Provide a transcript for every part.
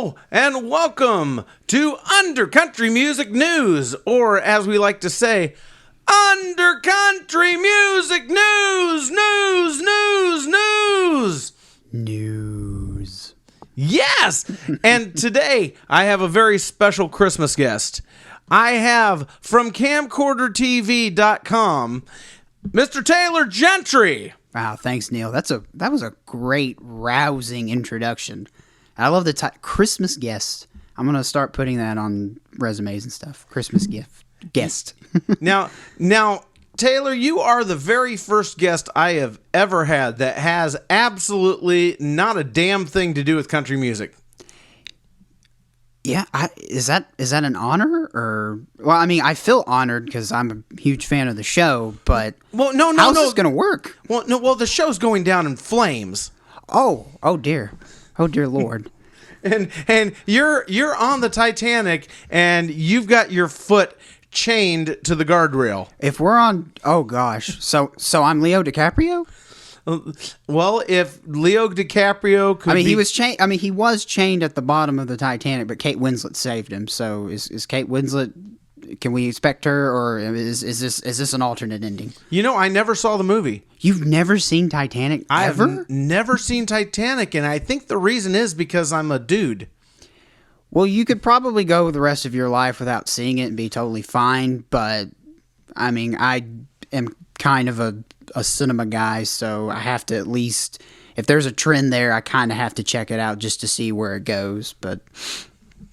Hello and welcome to Undercountry Music News, or as we like to say, Undercountry Music News, News. Yes! And today I have a very special Christmas guest. I have from CAMCORDERTV.com, Mr. Taylor Gentry. Wow, thanks, Neil. That was a great, rousing introduction. I love the Christmas guest. I'm going to start putting that on resumes and stuff. Christmas guest. Now, Taylor, you are the very first guest I have ever had that has absolutely not a damn thing to do with country music. Yeah, is that an honor? Or, well, I mean, I feel honored because I'm a huge fan of the show, but how's this going to work? Well, the show's going down in flames. Oh dear Lord. And you're on the Titanic, and you've got your foot chained to the guardrail. If we're on, oh gosh, so I'm Leo DiCaprio? Well, if Leo DiCaprio could, he was chained. I mean, he was chained at the bottom of the Titanic, but Kate Winslet saved him. So is Kate Winslet? Can we expect her, or is this an alternate ending? You know, I never saw the movie. You've never seen Titanic ever? I've never seen Titanic, and I think the reason is because I'm a dude. Well, you could probably go the rest of your life without seeing it and be totally fine, but I mean, I am kind of a cinema guy, so I have to at least, if there's a trend there, I kind of have to check it out just to see where it goes, but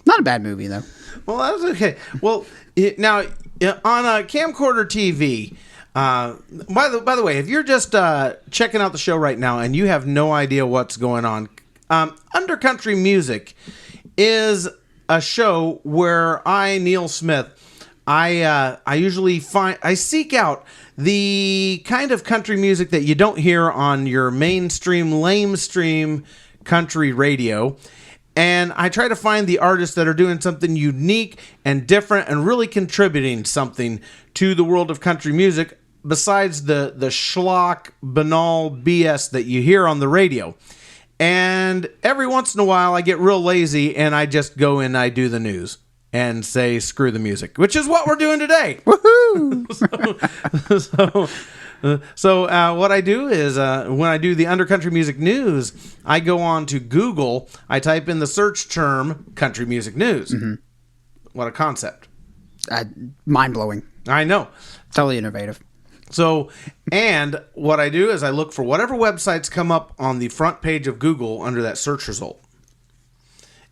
not a bad movie, though. Well, that's okay. Well, now, on Camcorder TV, by the way, if you're just checking out the show right now and you have no idea what's going on, Undercountry Music is a show where I, Neil Smith, I usually seek out the kind of country music that you don't hear on your mainstream, lamestream country radio. And I try to find the artists that are doing something unique and different and really contributing something to the world of country music besides the schlock, banal BS that you hear on the radio. And every once in a while I get real lazy and I just go and I do the news and say screw the music, which is what we're doing today. Woohoo! So what I do is when I do the Undercountry Music News, I go on to Google, I type in the search term country music news. Mm-hmm. What a concept. Mind-blowing. I know. Totally innovative. So, and what I do is I look for whatever websites come up on the front page of Google under that search result.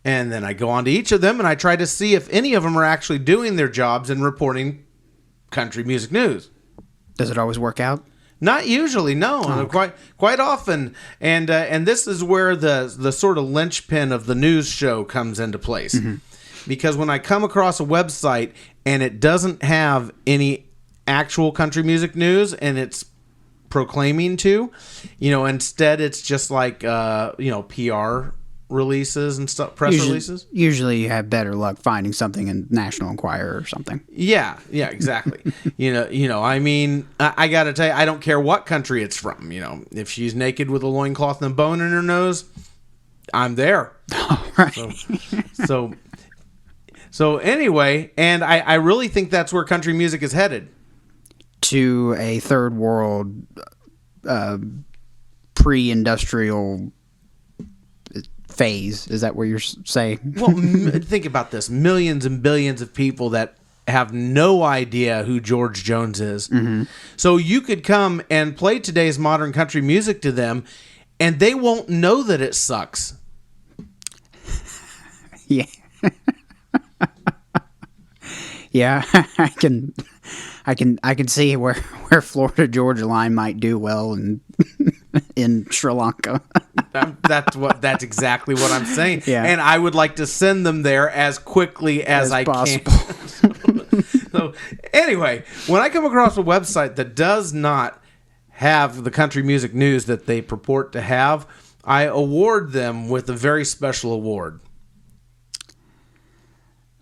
And then I go on to each of them and I try to see if any of them are actually doing their jobs and reporting country music news. Does it always work out? Not usually, no. Oh, okay. Quite often, and this is where the sort of linchpin of the news show comes into place. Mm-hmm. Because when I come across a website and it doesn't have any actual country music news and it's proclaiming to, instead it's just like PR releases and stuff, press releases. Usually you have better luck finding something in National Enquirer or something. Yeah, exactly. I mean, I got to tell you, I don't care what country it's from. If she's naked with a loincloth and a bone in her nose, I'm there. All right. So anyway, and I really think that's where country music is headed. To a third world, pre-industrial phase. Is that what you're saying? Well, think about this. Millions and billions of people that have no idea who George Jones is. Mm-hmm. So you could come and play today's modern country music to them, and they won't know that it sucks. Yeah. Yeah, I can see where Florida Georgia Line might do well in Sri Lanka. That's exactly what I'm saying. Yeah. And I would like to send them there as quickly as I possible. Can. So anyway, when I come across a website that does not have the country music news that they purport to have, I award them with a very special award.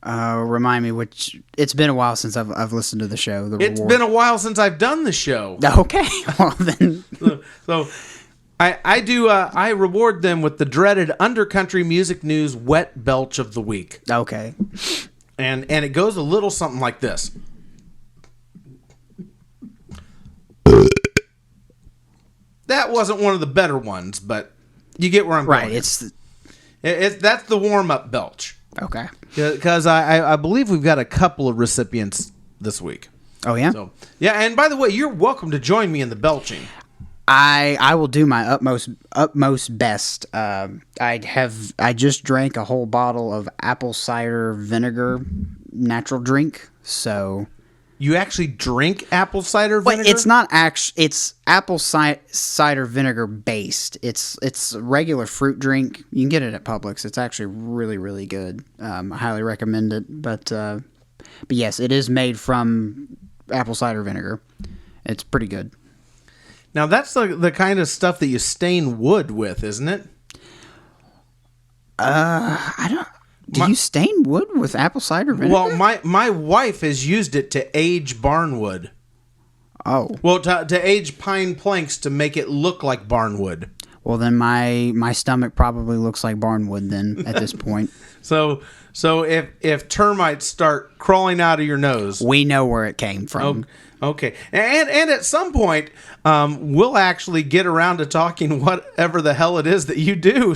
Remind me which. It's been a while since I've listened to the show. It's been a while since I've done the show. Okay, well then. So I do. I reward them with the dreaded undercountry music news wet belch of the week. Okay. And it goes a little something like this. That wasn't one of the better ones, but you get where I'm going. Right. That's the warm up belch. Okay. Because I believe we've got a couple of recipients this week. Oh yeah. So yeah, and by the way, you're welcome to join me in the belching. I will do my utmost best. I just drank a whole bottle of apple cider vinegar natural drink. So you actually drink apple cider vinegar? But it's not it's apple cider vinegar based. It's a regular fruit drink. You can get it at Publix. It's actually really, really good. I highly recommend it. But yes, it is made from apple cider vinegar. It's pretty good. Now, that's the kind of stuff that you stain wood with, isn't it? I don't... Do you stain wood with apple cider vinegar? Well, my wife has used it to age barnwood. Oh. Well, to age pine planks to make it look like barnwood. Well, then my stomach probably looks like barnwood then at this point. So if termites start crawling out of your nose... We know where it came from. Okay. And at some point, we'll actually get around to talking whatever the hell it is that you do.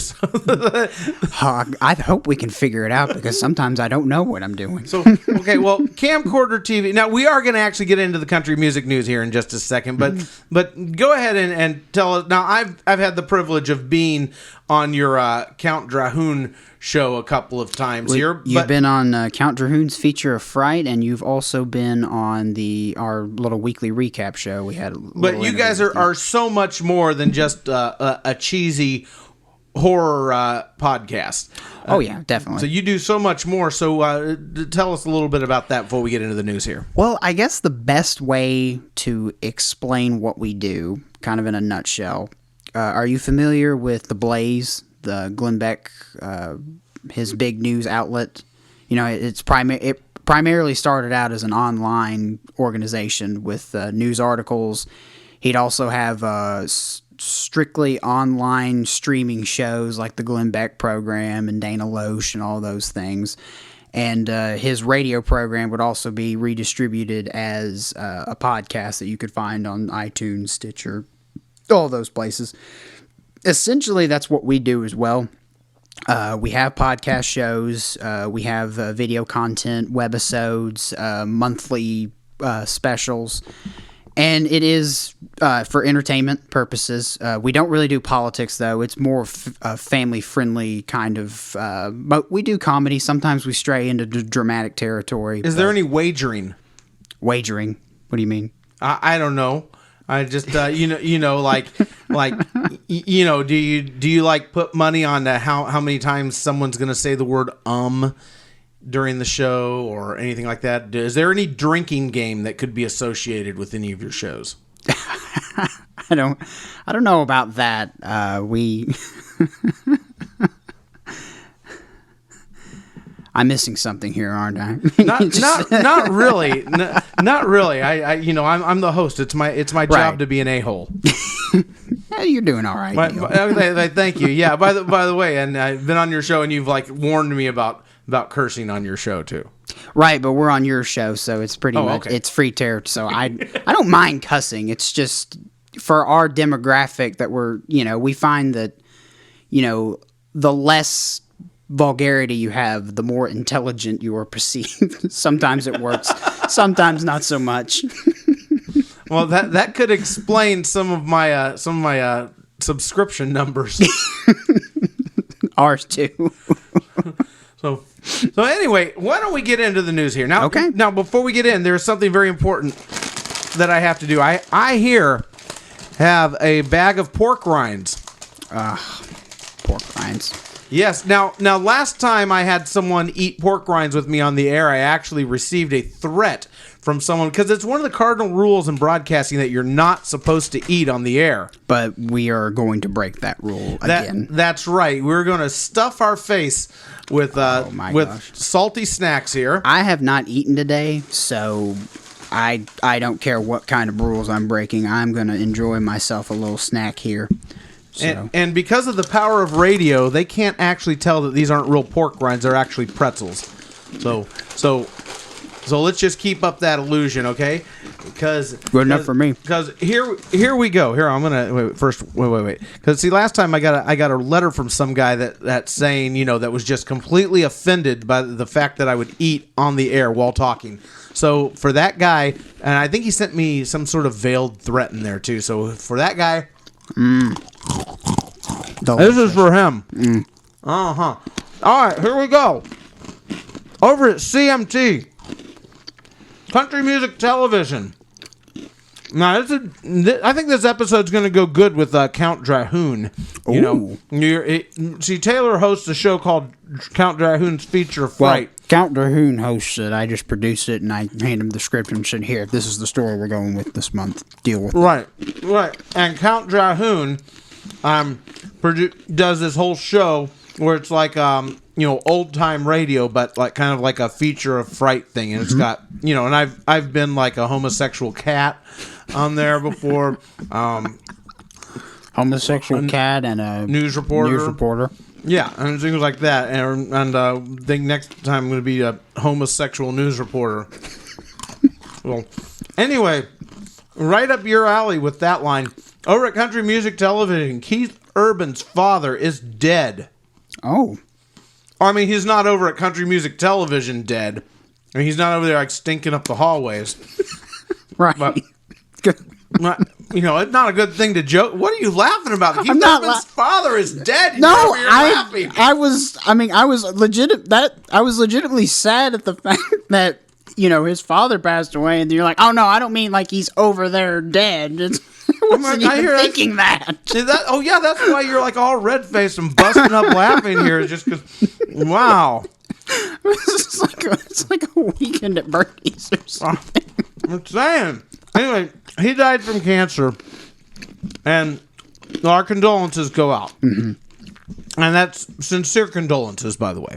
I hope we can figure it out because sometimes I don't know what I'm doing. So, okay, well, Camcorder TV. Now, we are going to actually get into the country music news here in just a second, but go ahead and tell us. Now, I've had the privilege of being on your Count Drahoon show a couple of times here. You've been on Count Drahoon's Feature of Fright, and you've also been on our little weekly recap show. We had, but you guys are so much more than just a cheesy horror podcast. Oh yeah, definitely. So you do so much more. So tell us a little bit about that before we get into the news here. Well, I guess the best way to explain what we do, kind of in a nutshell. Are you familiar with The Blaze, the Glenn Beck, his big news outlet? You know, it primarily started out as an online organization with news articles. He'd also have strictly online streaming shows like the Glenn Beck program and Dana Loesch and all those things. And his radio program would also be redistributed as a podcast that you could find on iTunes, Stitcher, all those places. Essentially, that's what we do as well. We have podcast shows. We have video content, webisodes, monthly specials. And it is for entertainment purposes. We don't really do politics, though. It's more family-friendly kind of... but we do comedy. Sometimes we stray into dramatic territory. Is there any wagering? Wagering? What do you mean? I don't know. I just like do you like put money on how many times someone's going to say the word during the show or anything like that? Is there any drinking game that could be associated with any of your shows? I don't know about that. I'm missing something here, aren't I? Not really. Not really. I'm the host. It's my job to be an a-hole. Yeah, you're doing all right. Thank you. Yeah. By the way, and I've been on your show, and you've warned me about cursing on your show too. Right, but we're on your show, so it's pretty much okay. It's free territory. So I don't mind cussing. It's just for our demographic that we find that the less vulgarity you have, the more intelligent you are perceived. Sometimes it works, sometimes not so much. Well, that could explain some of my subscription numbers. Ours too. So anyway, why don't we get into the news here now? Okay. Now, before we get in, there's something very important that I have to do. I here have a bag of pork rinds. Pork rinds. Yes. Now, last time I had someone eat pork rinds with me on the air, I actually received a threat from someone because it's one of the cardinal rules in broadcasting that you're not supposed to eat on the air. But we are going to break that rule again. That's right. We're going to stuff our face with salty snacks here. I have not eaten today, so I don't care what kind of rules I'm breaking. I'm going to enjoy myself a little snack here. So. And because of the power of radio, they can't actually tell that these aren't real pork rinds. They're actually pretzels. So let's just keep up that illusion, okay? Because good enough for me. Because here we go. Here I'm gonna wait. Because see, last time I got a letter from some guy that's saying, you know, that was just completely offended by the fact that I would eat on the air while talking. So for that guy, and I think he sent me some sort of veiled threat in there too. So for that guy, this is for him. All right, here we go. Over at CMT. Country Music Television. Now, I think this episode's going to go good with Count Drahoon. You know, see, Taylor hosts a show called Count Drahoon's Feature Fright. Well, Count Drahoon hosts it. I just produced it, and I hand him the script and said, "Here, this is the story we're going with this month. Deal with it." Right. And Count Drahoon does this whole show where it's like old time radio, but like kind of like a feature of fright thing, and it's got and I've been like a homosexual cat on there before, homosexual cat and a news reporter. Yeah, and things like that, and think next time I'm going to be a homosexual news reporter. Well, anyway, right up your alley with that line. Over at Country Music Television, Keith Urban's father is dead. Oh. I mean, he's not over at Country Music Television dead. I mean, he's not over there like stinking up the hallways. Right. But, it's not a good thing to joke. What are you laughing about? Keith Urban's father is dead. No, I was legitimately sad at the fact that, his father passed away, and you're like, oh no, I don't mean like he's over there dead. I wasn't even thinking that. Oh yeah, that's why you're like all red faced and busting up laughing here, just because. Wow, it's like a weekend at Bernie's or something. I'm saying. Anyway, he died from cancer, and our condolences go out, and that's sincere condolences, by the way.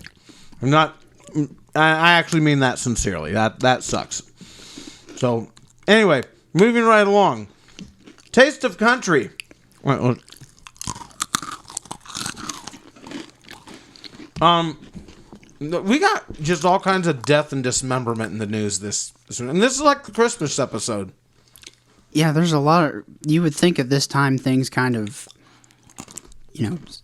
I actually mean that sincerely. That sucks. So anyway, moving right along. Taste of Country. We got just all kinds of death and dismemberment in the news and this is like the Christmas episode. Yeah, there's a lot of, you would think at this time things kind of,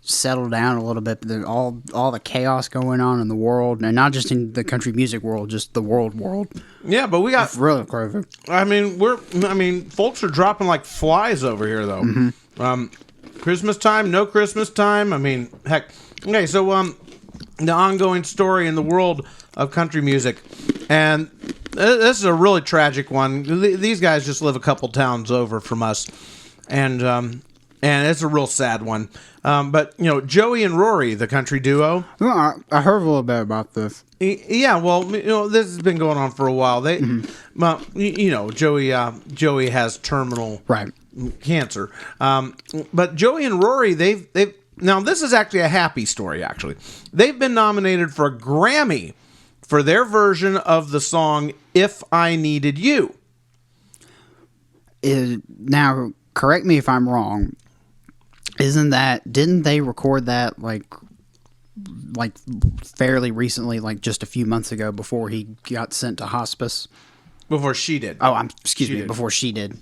settle down a little bit, but there's all the chaos going on in the world, and not just in the country music world, just the world. Yeah, but we got it's really crazy. I mean, folks are dropping like flies over here, though. Christmas time, no Christmas time. I mean, heck. Okay, so the ongoing story in the world of country music, and this is a really tragic one. These guys just live a couple towns over from us, and it's a real sad one. But Joey and Rory, the country duo. Well, I heard a little bit about this. Yeah, well, this has been going on for a while. Joey has terminal cancer. But Joey and Rory, they've now this is actually a happy story. Actually, they've been nominated for a Grammy for their version of the song "If I Needed You." Now, correct me if I'm wrong. Didn't they record that like fairly recently, like just a few months ago before he got sent to hospice? Before she did. Oh, before she did.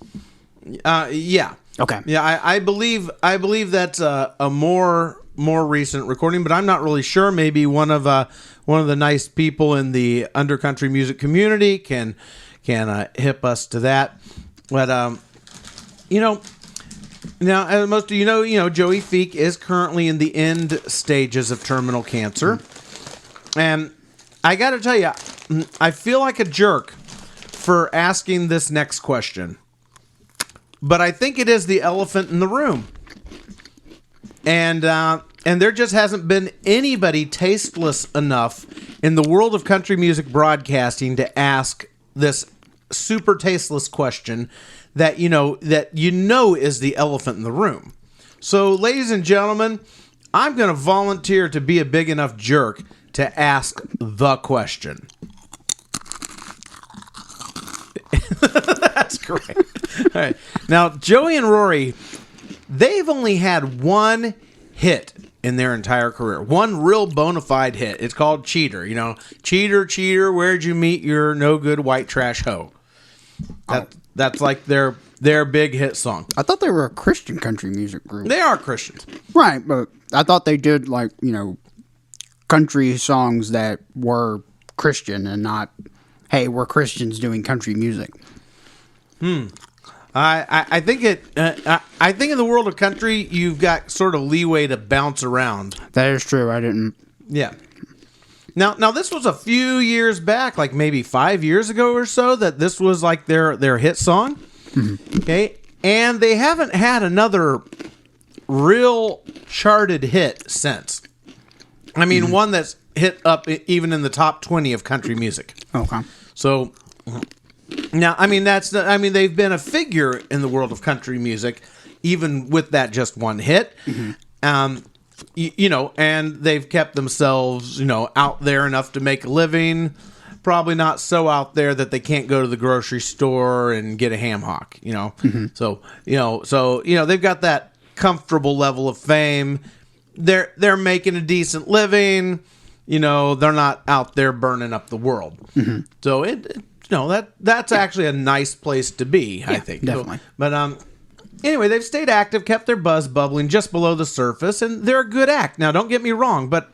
Yeah. Okay. Yeah, I believe that's a more recent recording, but I'm not really sure. Maybe one of the nice people in the undercountry music community can hip us to that. But now, as most of you know, Joey Feek is currently in the end stages of terminal cancer. And I got to tell you, I feel like a jerk for asking this next question. But I think it is the elephant in the room. And there just hasn't been anybody tasteless enough in the world of country music broadcasting to ask this super tasteless question that is the elephant in the room. So, ladies and gentlemen, I'm going to volunteer to be a big enough jerk to ask the question. That's great. All right. Now, Joey and Rory, they've only had one hit in their entire career. One real bona fide hit. It's called Cheater. You know, Cheater, Cheater, where'd you meet your no good white trash hoe? That's like their big hit song. I thought they were a Christian country music group. They are Christians. Right, but I thought they did, like, you know, country songs that were Christian and not, hey, we're Christians doing country music. I think I think in the world of country, you've got sort of leeway to bounce around. That is true. I didn't. Yeah. Now this was a few years back, like maybe 5 years ago or so, that this was like their hit song. Mm-hmm. Okay, and they haven't had another real charted hit since. I mean, one that's hit up even in the top 20 of country music. Okay. So now, I mean, they've been a figure in the world of country music, even with that just one hit. Mm-hmm. You know, and they've kept themselves, you know, out there enough to make a living. Probably not so out there that they can't go to the grocery store and get a ham hock, you know. Mm-hmm. So they've got that comfortable level of fame. They're making a decent living. You know, they're not out there burning up the world. Mm-hmm. So that's actually a nice place to be, yeah, I think. Definitely. But anyway, they've stayed active, kept their buzz bubbling just below the surface, and they're a good act. Now, don't get me wrong, but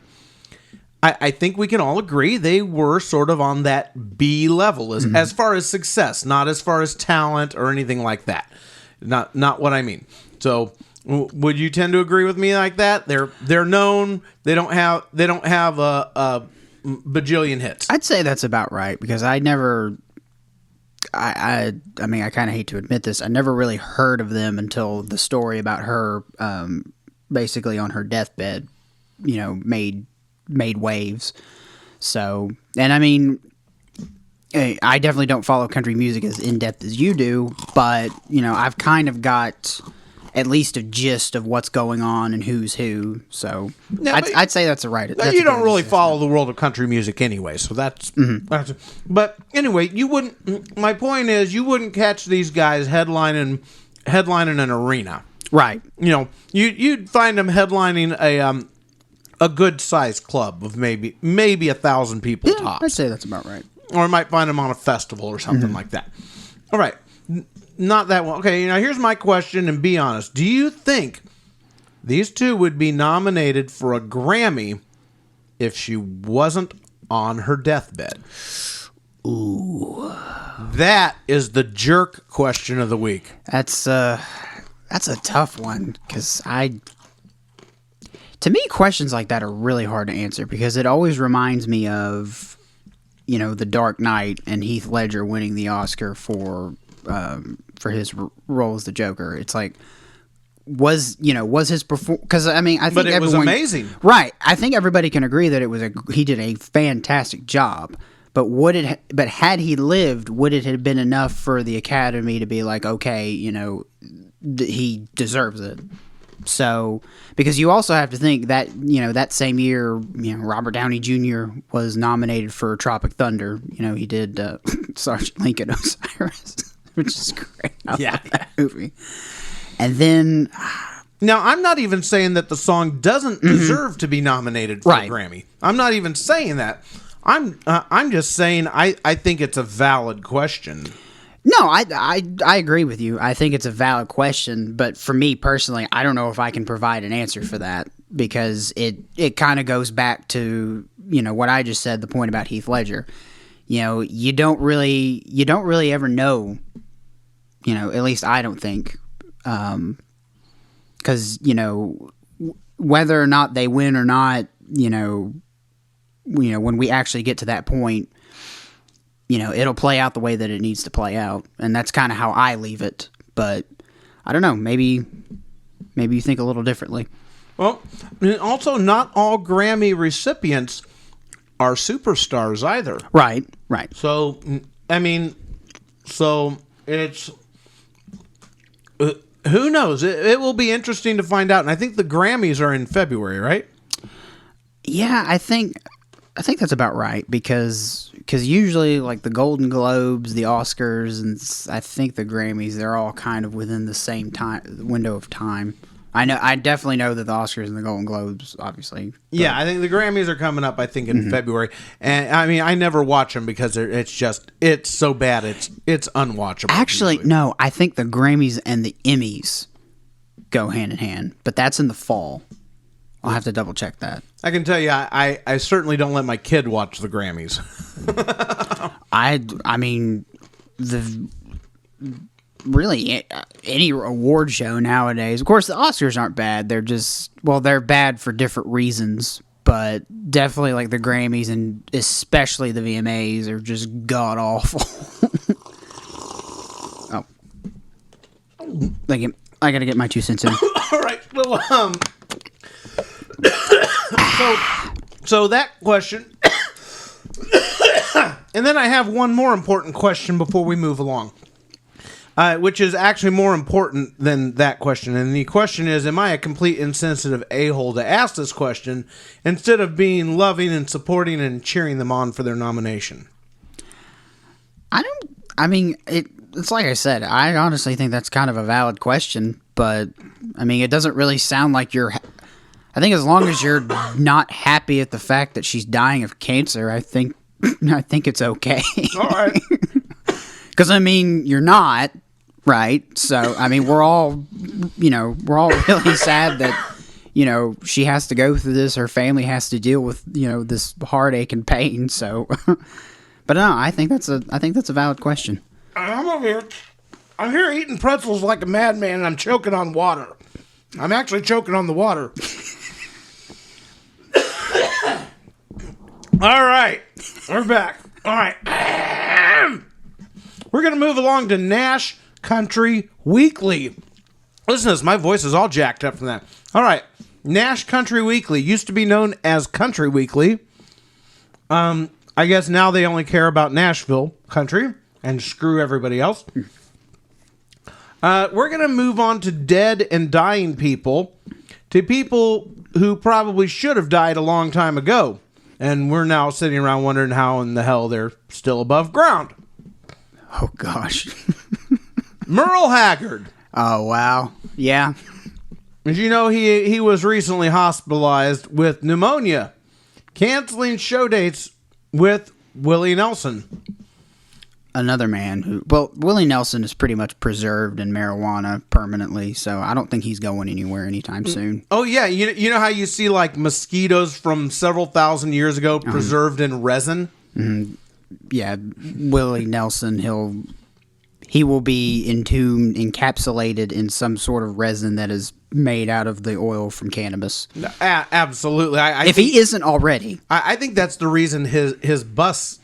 I think we can all agree they were sort of on that B level as far as success, not as far as talent or anything like that. Not what I mean. So, would you tend to agree with me like that? They're known. They don't have a bajillion hits. I'd say that's about right, because I never. I mean, I kind of hate to admit this. I never really heard of them until the story about her, basically on her deathbed, you know, made waves. So, and I mean, I definitely don't follow country music as in depth as you do, but you know, I've kind of got at least a gist of what's going on and who's who. So I'd say that's a right. You don't really follow the world of country music anyway, so that's. But anyway, you wouldn't. My point is, you wouldn't catch these guys headlining an arena, right? You know, you'd find them headlining a good sized club of maybe 1,000 people tops. I'd say that's about right. Or you might find them on a festival or something like that. All right. Not that one. Okay, now here's my question, and be honest. Do you think these two would be nominated for a Grammy if she wasn't on her deathbed? Ooh. That is the jerk question of the week. That's a tough one, because to me, questions like that are really hard to answer, because it always reminds me of, you know, The Dark Knight and Heath Ledger winning the Oscar for his role as the Joker. It's like, was his performance? Because I mean, I think but it was amazing, right? I think everybody can agree that he did a fantastic job. But had he lived, would it have been enough for the Academy to be like, okay, you know, he deserves it? So, because you also have to think that, you know, that same year, you know, Robert Downey Jr. was nominated for Tropic Thunder. You know, he did Sergeant Lincoln Osiris, which is great. I love that movie. And then, now I'm not even saying that the song doesn't deserve to be nominated for a Grammy. I'm not even saying that. I'm just saying I think it's a valid question. No, I agree with you. I think it's a valid question, but for me personally, I don't know if I can provide an answer for that, because it kind of goes back to, you know, what I just said, the point about Heath Ledger. You know, you don't really ever know, you know, at least I don't think, because, you know, whether or not they win or not, you know, when we actually get to that point, you know, it'll play out the way that it needs to play out. And that's kind of how I leave it. But I don't know. Maybe you think a little differently. Well, also, not all Grammy recipients are superstars either. Right. So, I mean, it's... who knows? It will be interesting to find out. And I think the Grammys are in February, right? Yeah, I think... I think that's about right because usually like the Golden Globes, the Oscars, and I think the Grammys, they're all kind of within the same time window of time. I definitely know that the Oscars and the Golden Globes, obviously. Yeah, I think the Grammys are coming up, I think, in February. And I mean, I never watch them because it's so bad. It's unwatchable. Actually, usually. no, I think the Grammys and the Emmys go hand in hand, but that's in the fall. I'll have to double check that. I can tell you, I certainly don't let my kid watch the Grammys. I mean, really any award show nowadays. Of course, the Oscars aren't bad. They're bad for different reasons, but definitely like the Grammys and especially the VMAs are just god awful. Oh, I gotta get my 2 cents in. All right. Well, so that question, and then I have one more important question before we move along. Which is actually more important than that question. And the question is, am I a complete insensitive a-hole to ask this question instead of being loving and supporting and cheering them on for their nomination? It's like I said, I honestly think that's kind of a valid question, but I mean, it doesn't really sound like I think as long as you're not happy at the fact that she's dying of cancer, I think it's okay. All right. Because, I mean, you're not, right? So, I mean, we're all really sad that, she has to go through this. Her family has to deal with, this heartache and pain. So, but no, I think that's a valid question. I'm here eating pretzels like a madman, and I'm choking on water. I'm actually choking on the water. All right. We're back. All right. We're going to move along to Nash Country Weekly. Listen to this. My voice is all jacked up from that. All right. Nash Country Weekly used to be known as Country Weekly. I guess now they only care about Nashville country and screw everybody else. We're going to move on to dead and dying people, to people who probably should have died a long time ago. And we're now sitting around wondering how in the hell they're still above ground. Oh, gosh. Merle Haggard. Oh, wow. Yeah. As you know, he was recently hospitalized with pneumonia, canceling show dates with Willie Nelson. Another man Willie Nelson is pretty much preserved in marijuana permanently, so I don't think he's going anywhere anytime soon. Oh, yeah. You know how you see, like, mosquitoes from several thousand years ago preserved in resin? Mm-hmm. Yeah, Willie Nelson, he will be entombed, encapsulated in some sort of resin that is made out of the oil from cannabis. Absolutely. If he isn't already. I think that's the reason his bus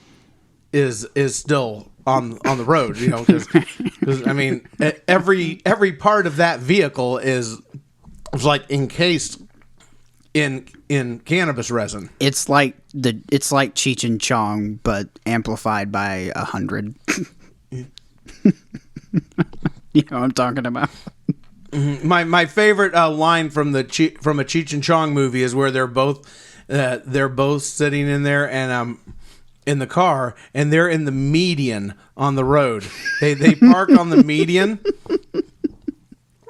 is still on the road, because I mean, every part of that vehicle is like encased in cannabis resin. It's like Cheech and Chong, but amplified by 100. You know what I'm talking about? My favorite line from a Cheech and Chong movie is where they're both sitting in there and in the car, and they're in the median on the road. They park on the median,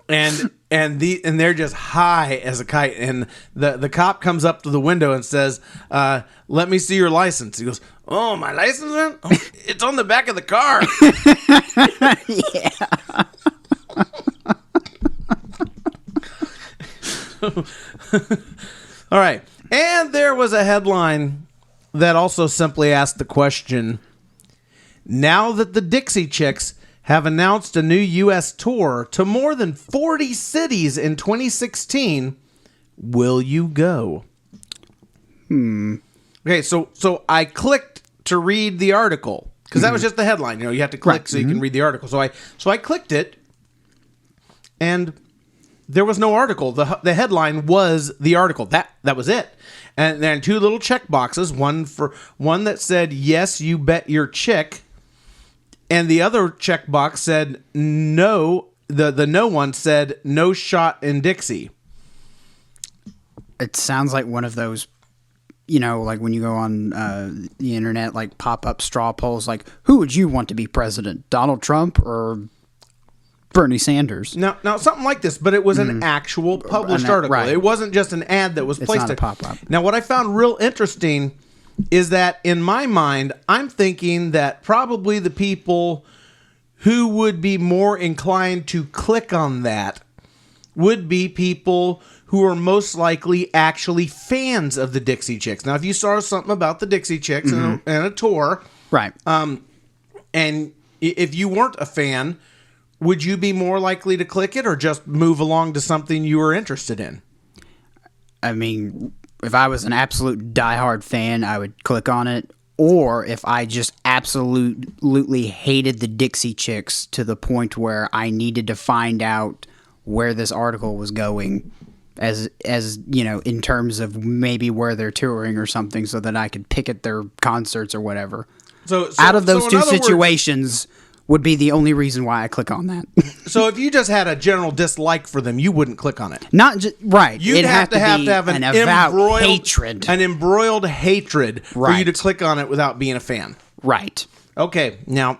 and they're just high as a kite. And the cop comes up to the window and says, "Let me see your license." He goes, "Oh, my license, man? Oh, it's on the back of the car." Yeah. All right. And there was a headline that also simply asked the question, now that the Dixie Chicks have announced a new U.S. tour to more than 40 cities in 2016, will you go? Okay, so I clicked to read the article, because that was just the headline. You have to click so you can read the article. So I clicked it, and there was no article. The headline was the article. That was it. And then two little check boxes, one that said, "Yes, you bet your chick," and the other check box said no. The no one said no shot in Dixie. It sounds like one of those like when you go on the internet, like pop up straw polls, like who would you want to be president, Donald Trump or Bernie Sanders? Now something like this, but it was an actual published article. Right. It wasn't just an ad that was It's placed not a pop-up. Now, what I found real interesting is that in my mind, I'm thinking that probably the people who would be more inclined to click on that would be people who are most likely actually fans of the Dixie Chicks. Now, if you saw something about the Dixie Chicks and a tour, Right. and if you weren't a fan, would you be more likely to click it or just move along to something you were interested in? I mean, if I was an absolute diehard fan, I would click on it. Or if I just absolutely hated the Dixie Chicks to the point where I needed to find out where this article was going, as in terms of maybe where they're touring or something, so that I could pick at their concerts or whatever. So out of those two situations would be the only reason why I click on that. So if you just had a general dislike for them, you wouldn't click on it. Not just right. You'd have to have an avowed hatred, an embroiled hatred for you to click on it without being a fan. Right. Okay. Now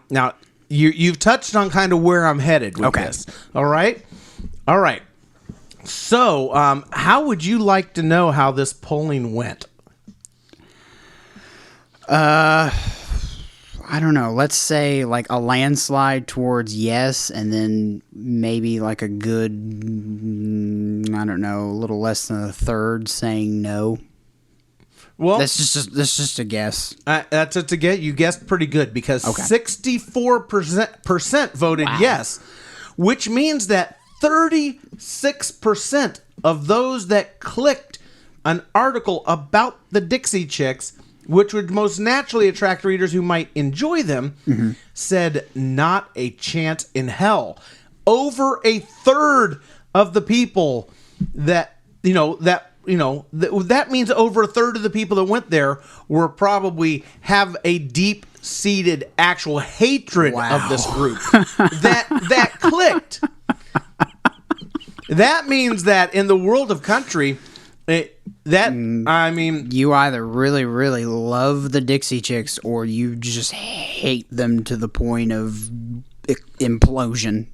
you've touched on kind of where I'm headed with this. All right. So, how would you like to know how this polling went? I don't know. Let's say like a landslide towards yes, and then maybe like a good, I don't know, a little less than a third saying no. Well, that's just a guess. That's just a guess. You guessed pretty good because 64% voted yes, which means that 36% of those that clicked an article about the Dixie Chicks, which would most naturally attract readers who might enjoy them, said not a chance in hell. Over a third of the people that means over a third of the people that went there were probably have a deep-seated actual hatred of this group that clicked. That means that in the world of country, you either really, really love the Dixie Chicks or you just hate them to the point of implosion.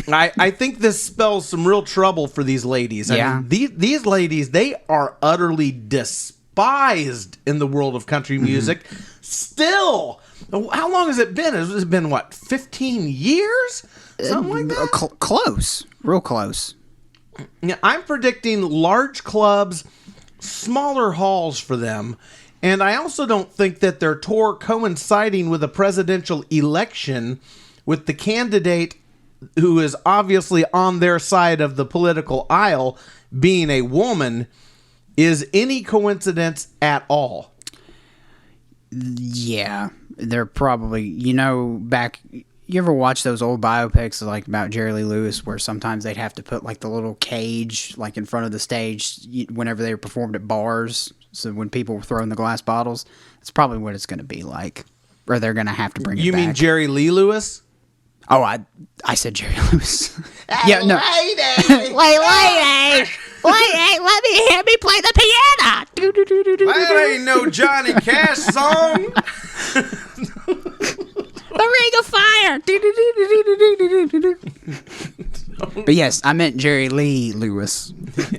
I think this spells some real trouble for these ladies. I mean, these ladies, they are utterly despised in the world of country music. Still, how long has it been? It's been, 15 years? Something like that? Close. Real close. Yeah, I'm predicting large clubs, smaller halls for them, and I also don't think that their tour coinciding with a presidential election with the candidate who is obviously on their side of the political aisle being a woman is any coincidence at all. Yeah, they're probably, back... You ever watch those old biopics like about Jerry Lee Lewis where sometimes they'd have to put like the little cage like in front of the stage whenever they performed at bars, so when people were throwing the glass bottles? That's probably what it's going to be like, or they're going to have to bring it back. You mean Jerry Lee Lewis? Oh, I said Jerry Lewis. Hey, no. Lady! Lady! Let me play the piano! That ain't no Johnny Cash song! The Ring of Fire. But yes, I meant Jerry Lee Lewis.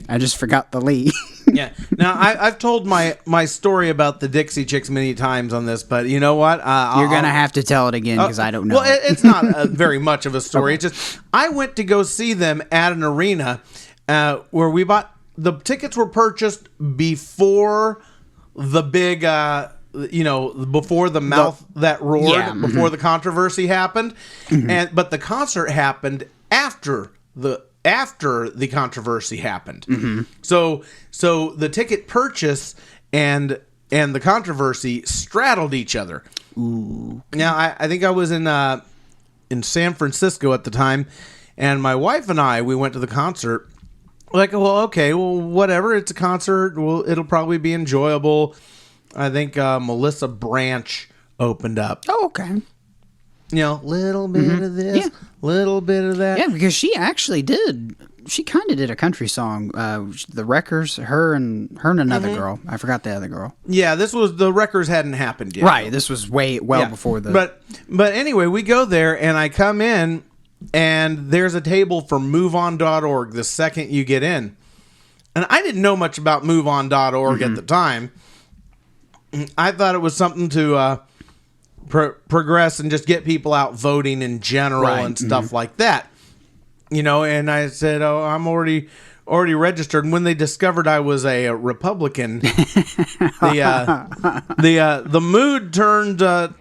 I just forgot the Lee. Yeah. Now I've told my story about the Dixie Chicks many times on this, but you know what? You're gonna have to tell it again because I don't know. Well, it's not very much of a story. Okay. It's just I went to go see them at an arena where we bought the tickets were purchased before the big. Before the mouth that roared, before the controversy happened, but the concert happened after the controversy happened. So the ticket purchase and the controversy straddled each other. Ooh. Now I think I was in San Francisco at the time, and my wife and we went to the concert. Like, well, okay, well, whatever. It's a concert. Well, it'll probably be enjoyable. I think Melissa Branch opened up. Oh, okay. Little bit of this, little bit of that. Yeah, because she actually did she kind of did a country song. The Wreckers, her and another girl. I forgot the other girl. Yeah, this was the Wreckers hadn't happened yet. Right, this was before the. But anyway, we go there and I come in and there's a table for MoveOn.org the second you get in, and I didn't know much about MoveOn.org at the time. I thought it was something to progress and just get people out voting in general and stuff like that. You know, and I said, "Oh, I'm already registered." And when they discovered I was a Republican, the mood turned a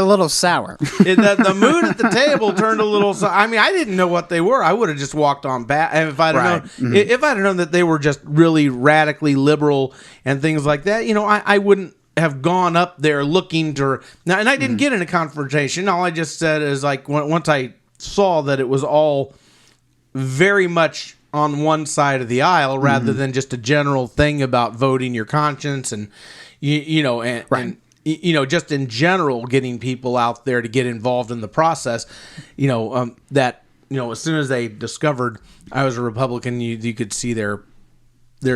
little sour. The mood at the table turned a little. I mean, I didn't know what they were. I would have just walked on back if I'd known. If I'd known that they were just really radically liberal and things like that, you know, I wouldn't have gone up there looking to. Now, and I didn't get in a confrontation. All I just said is like once I saw that it was all very much on one side of the aisle rather than just a general thing about voting your conscience and you know you know, just in general getting people out there to get involved in the process, you know, that, you know, as soon as they discovered I was a Republican, you could see their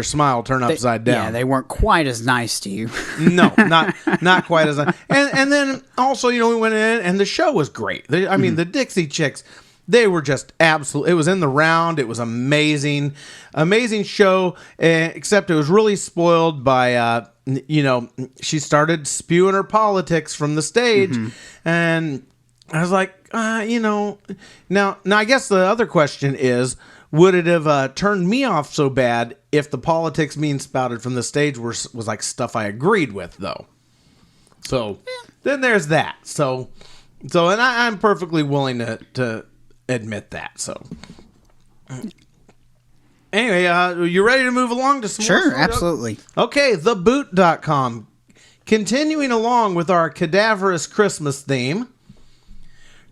smile turn upside down. Yeah, they weren't quite as nice to you. No, not quite as nice. And then also, you know, we went in and the show was great. I mean, the Dixie Chicks, they were just absolute. It was in the round. It was amazing show. Except it was really spoiled by, you know, she started spewing her politics from the stage, and I was like, you know, now I guess the other question is, would it have turned me off so bad if the politics being spouted from the stage was like stuff I agreed with, though? So then there's that. So, and I'm perfectly willing to admit that. So anyway, you ready to move along to some Sure, more? absolutely. Okay, theboot.com. Continuing along with our cadaverous Christmas theme,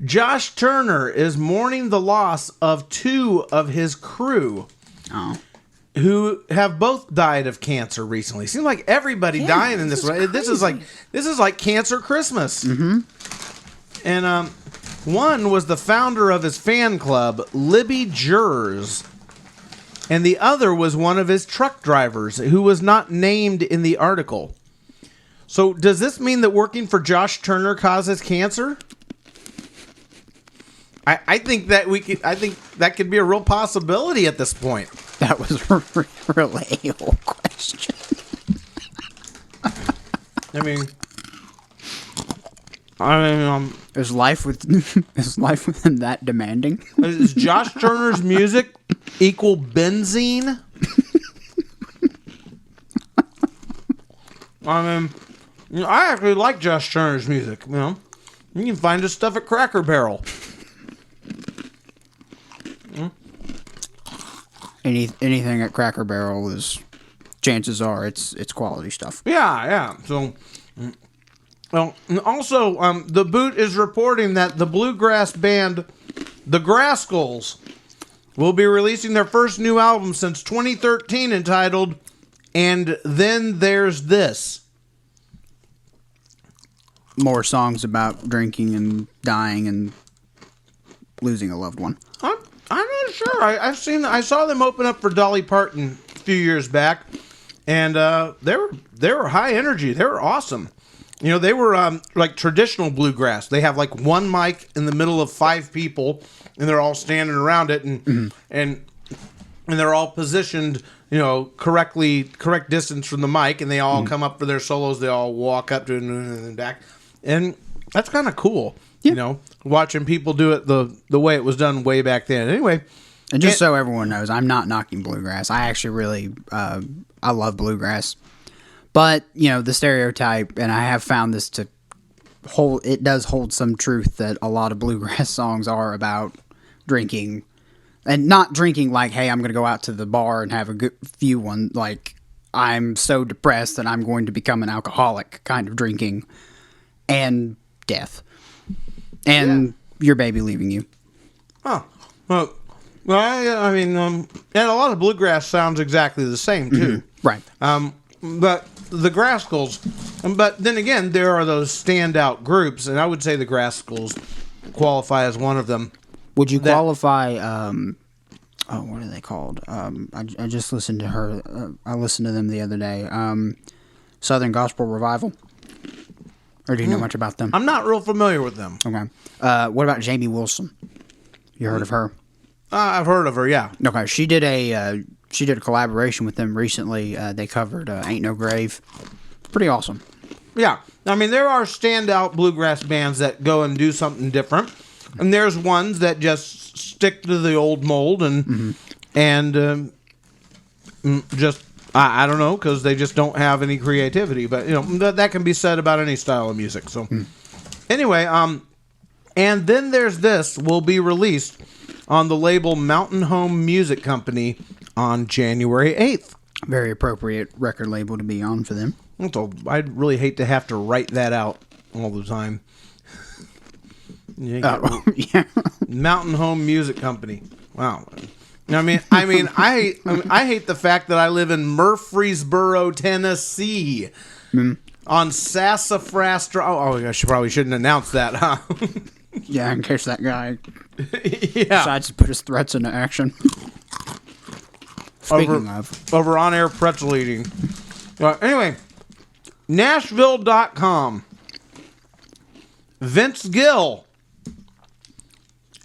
Josh Turner is mourning the loss of 2 of his crew who have both died of cancer recently. Seems like everybody dying in this way. This is like Cancer Christmas. And one was the founder of his fan club, Libby Jurors. And the other was one of his truck drivers, who was not named in the article. So does this mean that working for Josh Turner causes cancer? I think that could be a real possibility at this point. That was a really old question. I mean, is life within that demanding? Is Josh Turner's music equal benzene? I mean, you know, I actually like Josh Turner's music. You know, you can find his stuff at Cracker Barrel. Anything at Cracker Barrel is, chances are, it's quality stuff. Yeah. So, well, also, The Boot is reporting that the bluegrass band, the Graskels, will be releasing their first new album since 2013 entitled "And Then There's This." More songs about drinking and dying and losing a loved one. I'm not sure. I saw them open up for Dolly Parton a few years back, and they were high energy. They were awesome. You know, they were like traditional bluegrass. They have like one mic in the middle of 5 people, and they're all standing around it, and they're all positioned, you know, correct distance from the mic, and they all come up for their solos. They all walk up to it and back, and that's kind of cool. Yeah. You know, watching people do it the way it was done way back then. Anyway. And just so everyone knows, I'm not knocking bluegrass. I actually really, I love bluegrass. But, you know, the stereotype, and I have found this it does hold some truth that a lot of bluegrass songs are about drinking. And not drinking like, hey, I'm going to go out to the bar and have a good few one. Like, I'm so depressed that I'm going to become an alcoholic kind of drinking. And death. And your baby leaving you. Oh, well, I mean, and a lot of bluegrass sounds exactly the same too. Right. But the Graskels, but then again, there are those standout groups, and I would say the Graskels qualify as one of them. Would you qualify what are they called? I just listened to her. I listened to them the other day. Southern Gospel Revival. Or do you know much about them? I'm not real familiar with them. Okay. What about Jamie Wilson? You heard of her? I've heard of her, yeah. Okay. She did a collaboration with them recently. They covered "Ain't No Grave." Pretty awesome. Yeah. I mean, there are standout bluegrass bands that go and do something different. And there's ones that just stick to the old mold and just, I don't know, because they just don't have any creativity. But, that can be said about any style of music. So, anyway, and then there's this will be released on the label Mountain Home Music Company on January 8th. Very appropriate record label to be on for them. So I'd really hate to have to write that out all the time. Yeah. Mountain Home Music Company. Wow. I mean, I hate the fact that I live in Murfreesboro, Tennessee, on Sassafras Drive. Oh, I probably shouldn't announce that, huh? Yeah, in case that guy decides to put his threats into action. Speaking over on-air pretzel eating. Anyway, nashville.com. Vince Gill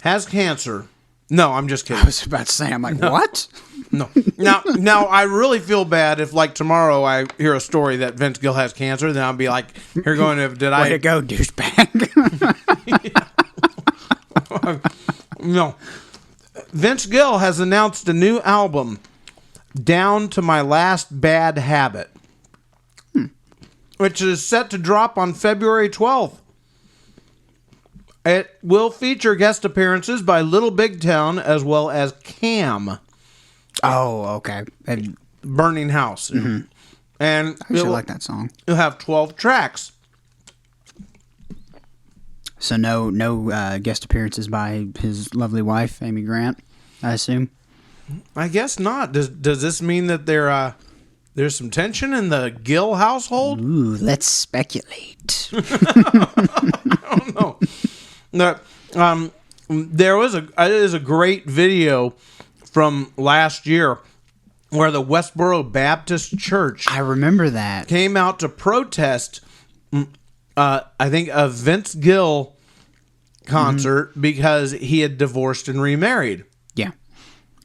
has cancer. No, I'm just kidding. I was about to say, I'm like, what? No. Now, I really feel bad if, like, tomorrow I hear a story that Vince Gill has cancer, then I'll be like, "Here going, Way to go, douchebag." No. Vince Gill has announced a new album, Down to My Last Bad Habit, which is set to drop on February 12th. It will feature guest appearances by Little Big Town as well as Cam. Oh, okay. And Burning House. Mm-hmm. And I actually like that song. It'll have 12 tracks. So no guest appearances by his lovely wife, Amy Grant, I assume? I guess not. Does this mean that there's some tension in the Gill household? Ooh, let's speculate. I don't know. There is a great video from last year where the Westboro Baptist Church, I remember that, came out to protest, I think, a Vince Gill concert because he had divorced and remarried. Yeah.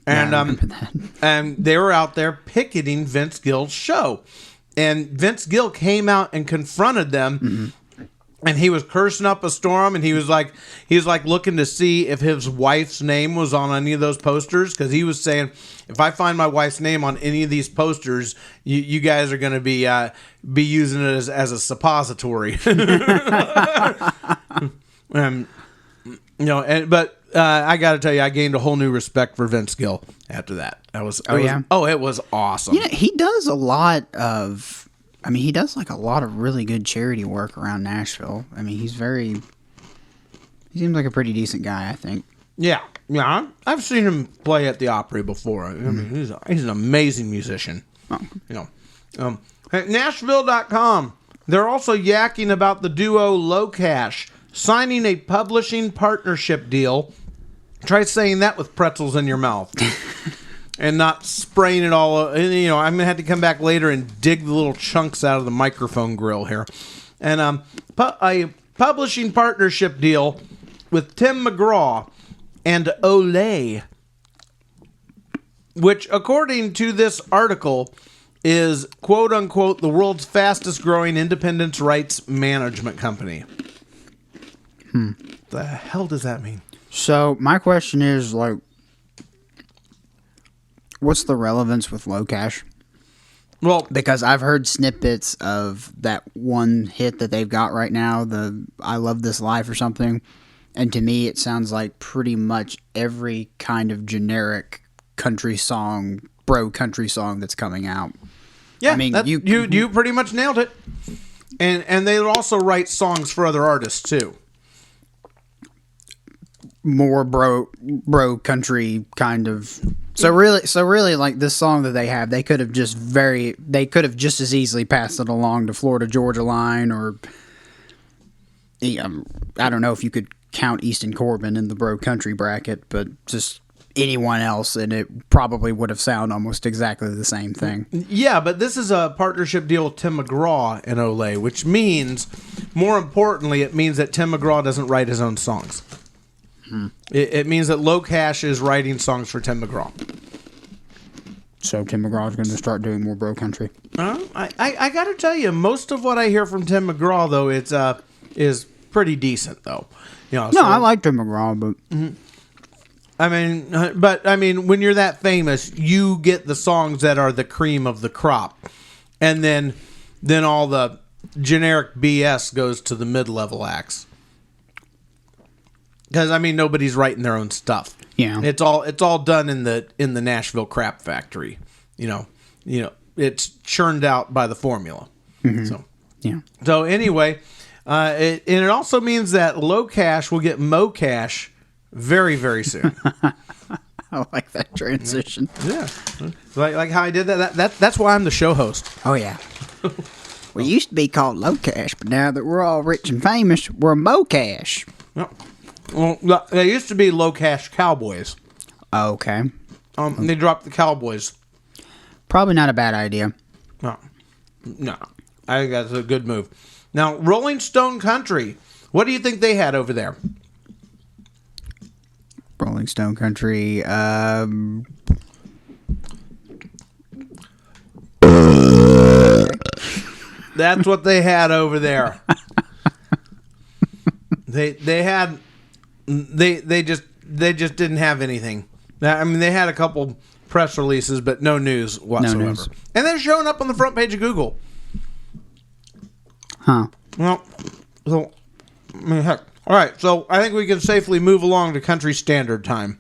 And I remember that. And they were out there picketing Vince Gill's show. And Vince Gill came out and confronted them. Mm-hmm. And he was cursing up a storm, and he was like looking to see if his wife's name was on any of those posters, because he was saying, if I find my wife's name on any of these posters, you guys are going to be using it as a suppository. But I got to tell you, I gained a whole new respect for Vince Gill after that. It was awesome. Yeah, he does a lot of. I mean, he does like a lot of really good charity work around Nashville. I mean, he seems like a pretty decent guy, I think. Yeah. I've seen him play at the Opry before. I mean, he's an amazing musician. At Nashville.com, they're also yakking about the duo Low Cash signing a publishing partnership deal. Try saying that with pretzels in your mouth. And not spraying it all. I'm going to have to come back later and dig the little chunks out of the microphone grill here. And a publishing partnership deal with Tim McGraw and Olay, which, according to this article, is, quote-unquote, the world's fastest-growing independent rights management company. The hell does that mean? So, my question is, like, what's the relevance with Low Cash? Well, because I've heard snippets of that one hit that they've got right now, the I Love This Life or something, and to me it sounds like pretty much every kind of generic country song, bro country song that's coming out. Yeah, I mean, you pretty much nailed it. And they also write songs for other artists too. More bro country kind of. So really, like this song that they have, they could have just as easily passed it along to Florida Georgia Line, or I don't know if you could count Easton Corbin in the bro country bracket, but just anyone else, and it probably would have sounded almost exactly the same thing. Yeah, but this is a partnership deal with Tim McGraw and Olay, which means, more importantly, it means that Tim McGraw doesn't write his own songs. It means that Low Cash is writing songs for Tim McGraw. So Tim McGraw is going to start doing more bro country. I got to tell you, most of what I hear from Tim McGraw, though, is pretty decent, though. I like Tim McGraw, but... I mean, when you're that famous, you get the songs that are the cream of the crop. And then all the generic BS goes to the mid-level acts. Because nobody's writing their own stuff. Yeah, it's all done in the Nashville crap factory. It's churned out by the formula. Mm-hmm. So yeah. So anyway, it also means that Low Cash will get Mo Cash very, very soon. I like that transition. Yeah, like how I did that. That's why I'm the show host. Oh yeah. We used to be called Low Cash, but now that we're all rich and famous, we're Mo Cash. Yep. Well, they used to be Low Cash Cowboys. Okay. They dropped the Cowboys. Probably not a bad idea. No, I think that's a good move. Now, Rolling Stone Country. What do you think they had over there? Rolling Stone Country. That's what they had over there. They just didn't have anything. They had a couple press releases, but no news whatsoever. No news. And they're showing up on the front page of Google. Huh. Well, so heck. All right, so I think we can safely move along to country standard time.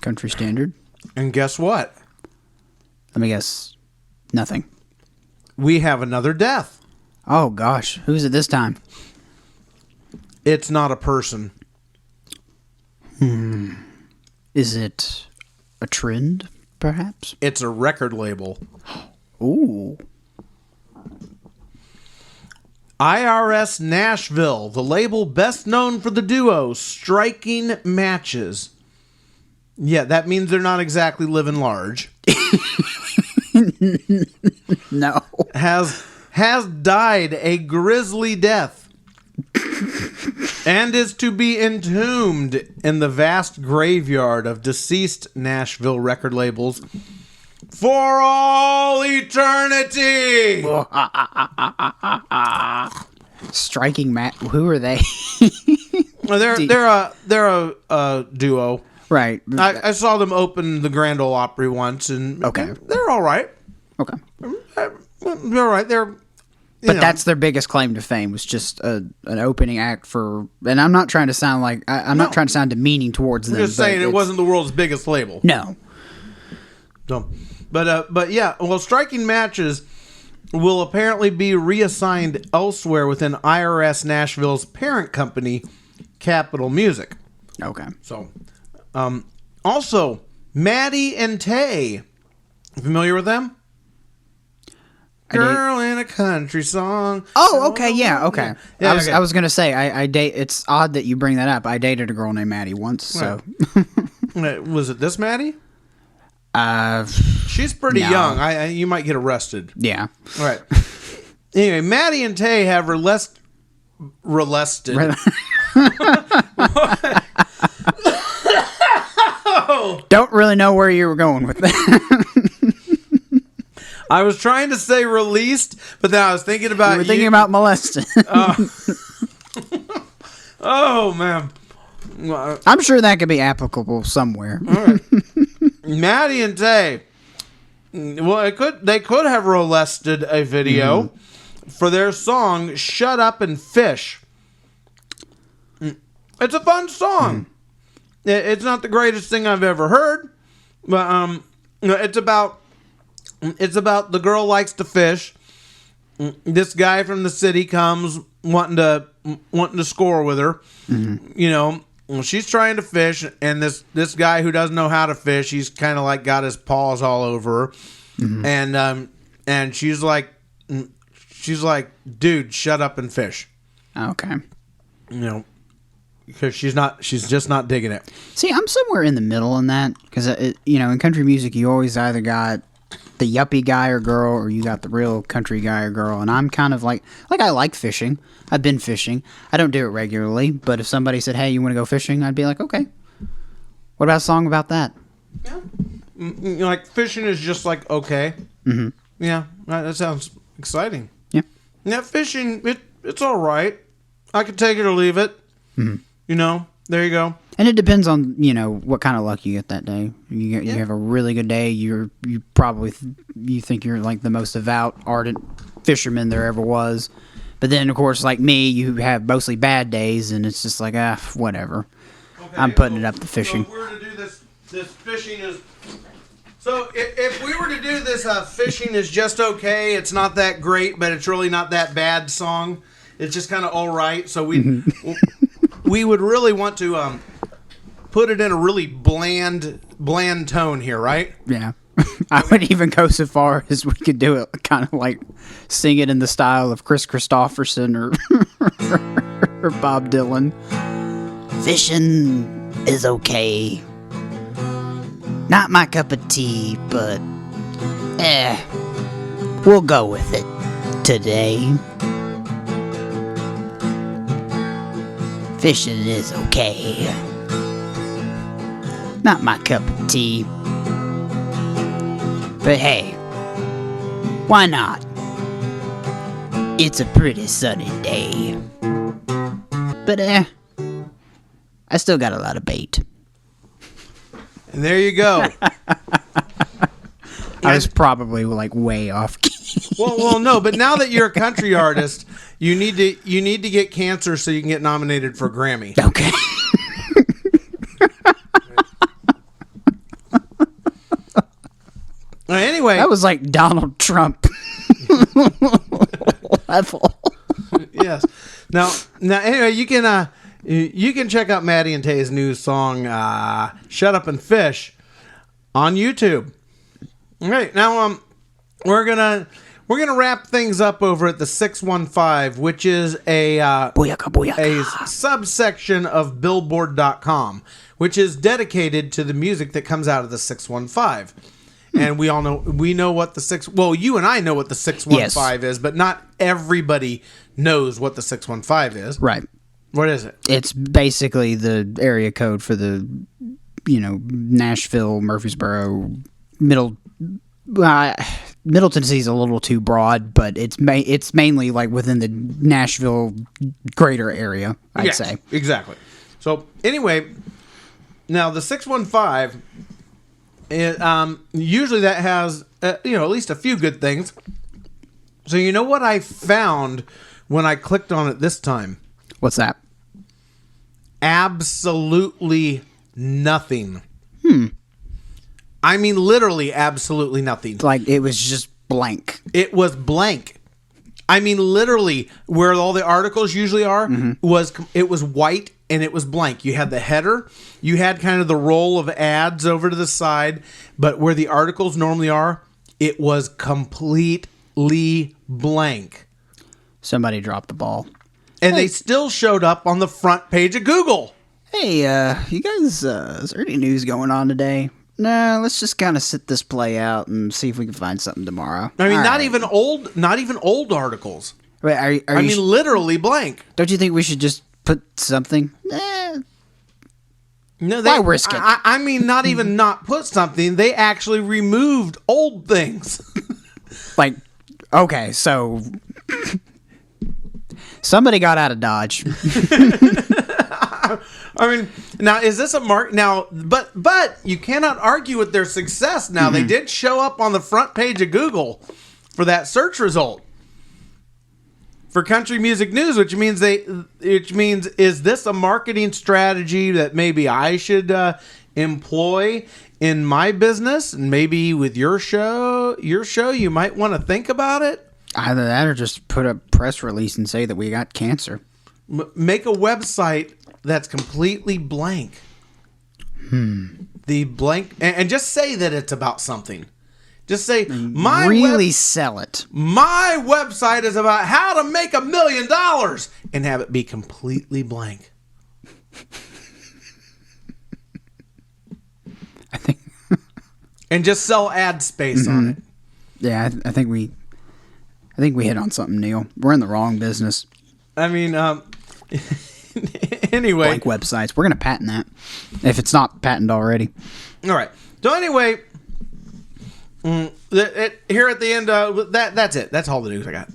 Country standard? And guess what? Let me guess. Nothing. We have another death. Oh, gosh. Who's it this time? It's not a person. Is it a trend, perhaps? It's a record label. Ooh. IRS Nashville, the label best known for the duo Striking Matches. Yeah, that means they're not exactly living large. No. Has died a grisly death and is to be entombed in the vast graveyard of deceased Nashville record labels for all eternity. Striking Matt. Who are they? They're a duo. Right. I saw them open the Grand Ole Opry once, and okay, they're all right. Okay, they're all right. But that's their biggest claim to fame, was just an opening act for. And I'm not trying to sound like I'm not trying to sound demeaning towards them. I'm just saying it wasn't the world's biggest label. No. So, but yeah. Well, Striking Matches will apparently be reassigned elsewhere within IRS Nashville's parent company, Capitol Music. Okay. So, also Maddie and Tae. Familiar with them? Girl in a country song. Oh, okay, yeah, okay. Yeah, I was gonna say I date. It's odd that you bring that up. I dated a girl named Maddie once. So, was it this Maddie? She's pretty no. young. You might get arrested. Yeah. All right. Anyway, Maddie and Tae have relested. Don't really know where you were going with that. I was trying to say released, but then I was thinking about you. Were thinking about molesting. Oh, man. I'm sure that could be applicable somewhere. All right. Maddie and Tae. Well, they could have molested a video for their song "Shut Up and Fish." It's a fun song. It's not the greatest thing I've ever heard, but it's about the girl likes to fish. This guy from the city comes wanting to score with her. You know, she's trying to fish, and this guy who doesn't know how to fish, he's kind of like got his paws all over her, and she's like, dude, shut up and fish. Okay. You know, because she's just not digging it. See, I'm somewhere in the middle in that, because in country music you always either got the yuppie guy or girl, or you got the real country guy or girl, and I'm kind of like I like fishing. I've been fishing. I don't do it regularly, but if somebody said, "Hey, you want to go fishing?" I'd be like, "Okay." What about a song about that? Yeah, like fishing is just like okay. Mm-hmm. Yeah, that sounds exciting. Yeah, fishing it's all right. I could take it or leave it. Mm-hmm. There you go. And it depends on what kind of luck you get that day. You have a really good day. You probably think you're like the most devout, ardent fisherman there ever was. But then, of course, like me, you have mostly bad days, and it's just like whatever. Okay, I'm putting it up to fishing. So if we were to do this fishing is. So if we were to do this fishing is just okay. It's not that great, but it's really not that bad song. It's just kind of all right. So we would really want to put it in a really bland tone here, right? Yeah. I would even go so far as we could do it kind of like sing it in the style of Chris Christopherson or Bob Dylan. Fishing is okay. Not my cup of tea, but we'll go with it today. Fishing is okay. Not my cup of tea. But hey, why not? It's a pretty sunny day. But I still got a lot of bait. And there you go. I was probably like way off key. Well, no, but now that you're a country artist, you need to get cancer so you can get nominated for a Grammy. Okay. Anyway, that was like Donald Trump level. Yes. Now, anyway, you can check out Maddie and Tae's new song, "Shut Up and Fish," on YouTube. All right, now we're gonna wrap things up over at the 615, which is a subsection of Billboard.com, which is dedicated to the music that comes out of the 615. And we know what you and I know what the 615 is, but not everybody knows what the 615 is. Right. What is it? It's basically the area code for the, Nashville, Murfreesboro, Middle Tennessee is a little too broad, but it's mainly like within the Nashville greater area, I'd say. Exactly. So anyway, now the 615, usually that has at least a few good things. So you know what I found when I clicked on it this time? What's that? Absolutely nothing. I mean, literally absolutely nothing. Like, it was just blank. It was blank. I mean, literally, where all the articles usually are, it was white and it was blank. You had the header, you had kind of the roll of ads over to the side, but where the articles normally are, it was completely blank. Somebody dropped the ball. And they still showed up on the front page of Google. Hey, you guys, is there any news going on today? No, let's just kind of sit this play out and see if we can find something tomorrow. I mean, not even old articles. Wait, literally blank. Don't you think we should just put something? No, why risk it? I mean, not even not put something. They actually removed old things. Like, okay, so somebody got out of Dodge. I mean, now is this a mark? Now, but you cannot argue with their success. Now they did show up on the front page of Google for that search result for country music news, which means is this a marketing strategy that maybe I should employ in my business, and maybe with your show, you might want to think about it. Either that, or just put a press release and say that we got cancer. Make a website that's completely blank. The blank, and just say that it's about something. Just say sell it. My website is about how to make $1 million, and have it be completely blank. I think. And just sell ad space on it. Yeah, I think we hit on something, Neil. We're in the wrong business. I mean, anyway. Blank websites. We're going to patent that. If it's not patented already. All right. So anyway, here at the end, that's it. That's all the news I got.